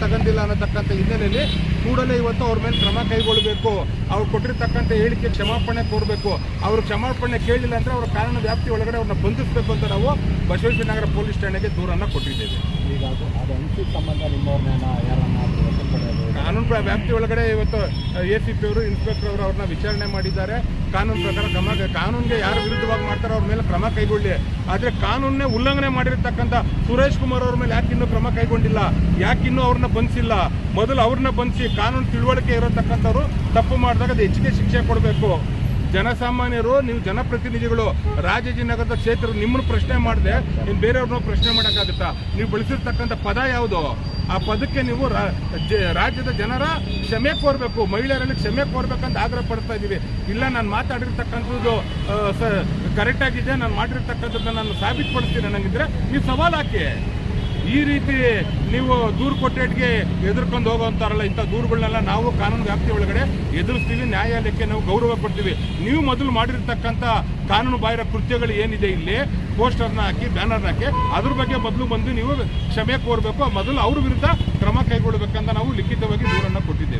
ತಗೊಂಡಿಲ್ಲ ಅನ್ನತಕ್ಕಂಥ ಹಿನ್ನೆಲೆಯಲ್ಲಿ ಕೂಡಲೇ ಇವತ್ತು ಅವ್ರ ಮೇಲೆ ಕ್ರಮ ಕೈಗೊಳ್ಳಬೇಕು. ಅವ್ರು ಕೊಟ್ಟಿರ್ತಕ್ಕಂಥ ಹೇಳಿಕೆ ಕ್ಷಮಾಪಣೆ ಕೋರಬೇಕು. ಅವರು ಕ್ಷಮಾಪಣೆ ಕೇಳಿಲ್ಲ ಅಂದರೆ ಅವರ ಕಾನೂನು ವ್ಯಾಪ್ತಿ ಒಳಗಡೆ ಅವ್ರನ್ನ ಬಂಧಿಸಬೇಕು ಅಂತ ನಾವು ಬಸವೇಶ್ವರ ನಗರ ಪೊಲೀಸ್ ಠಾಣೆಗೆ ದೂರನ್ನು ಕೊಟ್ಟಿದ್ದೇವೆ. ಈಗ ಅದು ಅನುಚಿತ ಸಂಬಂಧ ನಿಮ್ಮವ್ರನ್ನ ಯಾರನ್ನ ಕಾನೂನು ವ್ಯಾಪ್ತಿ ಒಳಗಡೆ ಇವತ್ತು ACP ಅವರು ಇನ್ಸ್ಪೆಕ್ಟರ್ ಅವರು ಅವ್ರನ್ನ ವಿಚಾರಣೆ ಮಾಡಿದ್ದಾರೆ. ಕಾನೂನು ಪ್ರಕಾರ ಕಾನೂನಿಗೆ ಯಾರು ವಿರುದ್ಧವಾಗಿ ಮಾಡ್ತಾರೋ ಅವ್ರ ಮೇಲೆ ಕ್ರಮ ಕೈಗೊಳ್ಳಿ. ಆದರೆ ಕಾನೂನೇ ಉಲ್ಲಂಘನೆ ಮಾಡಿರ್ತಕ್ಕಂಥ ಸುರೇಶ್ ಕುಮಾರ್ ಅವ್ರ ಮೇಲೆ ಯಾಕಿನ್ನೂ ಕ್ರಮ ಕೈಗೊಂಡಿಲ್ಲ, ಯಾಕಿನ್ನೂ ಅವ್ರನ್ನ ಬಂಧಿಸಿಲ್ಲ? ಮೊದಲು ಅವ್ರನ್ನ ಬಂಧಿಸಿ ಕಾನೂನು ತಿಳುವಳಿಕೆ ಇರತಕ್ಕಂಥವ್ರು ತಪ್ಪು ಮಾಡಿದಾಗ ಅದು ಹೆಚ್ಚಿಗೆ ಶಿಕ್ಷೆ ಕೊಡಬೇಕು. ಜನಸಾಮಾನ್ಯರು, ನೀವು ಜನಪ್ರತಿನಿಧಿಗಳು, ರಾಜಾಜಿನಗರದ ಕ್ಷೇತ್ರ ನಿಮ್ಮನ್ನು ಪ್ರಶ್ನೆ ಮಾಡದೆ ಇನ್ನು ಬೇರೆಯವ್ರನ್ನೂ ಪ್ರಶ್ನೆ ಮಾಡೋಕ್ಕಾಗುತ್ತಾ? ನೀವು ಬಳಸಿರ್ತಕ್ಕಂಥ ಪದ ಯಾವುದು? ಆ ಪದಕ್ಕೆ ನೀವು ರಾಜ್ಯದ ಜನರ ಕ್ಷಮೆ ಕೋರಬೇಕು, ಮಹಿಳೆಯರಲ್ಲಿ ಕ್ಷಮೆ ಕೋರ್ಬೇಕಂತ ಆಗ್ರಹ ಪಡ್ತಾ ಇದ್ದೀವಿ. ಇಲ್ಲ ನಾನು ಮಾತಾಡಿರ್ತಕ್ಕಂಥದ್ದು ಕರೆಕ್ಟಾಗಿದೆ, ನಾನು ಮಾಡಿರ್ತಕ್ಕಂಥದ್ದು ನಾನು ಸಾಬೀತುಪಡಿಸ್ತೀನಿ ಅನ್ನಂಗಿದ್ರೆ ನೀವು ಸವಾಲು ಹಾಕಿ. ಈ ರೀತಿ ನೀವು ದೂರು ಕೊಟ್ಟೇಟ್ಗೆ ಎದುರ್ಕೊಂಡು ಹೋಗೋಂತಾರಲ್ಲ, ಇಂಥ ದೂರುಗಳನ್ನೆಲ್ಲ ನಾವು ಕಾನೂನು ವ್ಯಾಪ್ತಿ ಒಳಗಡೆ ಎದುರಿಸ್ತೀವಿ. ನ್ಯಾಯಾಲಯಕ್ಕೆ ನಾವು ಗೌರವ ಕೊಡ್ತೀವಿ. ನೀವು ಮೊದಲು ಮಾಡಿರ್ತಕ್ಕಂಥ ಕಾನೂನು ಬಾಹಿರ ಕೃತ್ಯಗಳು ಏನಿದೆ, ಇಲ್ಲಿ ಪೋಸ್ಟರ್ನ ಹಾಕಿ ಬ್ಯಾನರ್ನ ಹಾಕಿ ಅದ್ರ ಬಗ್ಗೆ ಮೊದಲು ಬಂದು ನೀವು ಕ್ಷಮೆ ಕೋರಬೇಕು. ಮೊದಲು ಅವ್ರ ವಿರುದ್ಧ ಕ್ರಮ ಕೈಗೊಳ್ಳಬೇಕಂತ ನಾವು ಲಿಖಿತವಾಗಿ ದೂರನ್ನು ಕೊಟ್ಟಿದ್ದೇವೆ.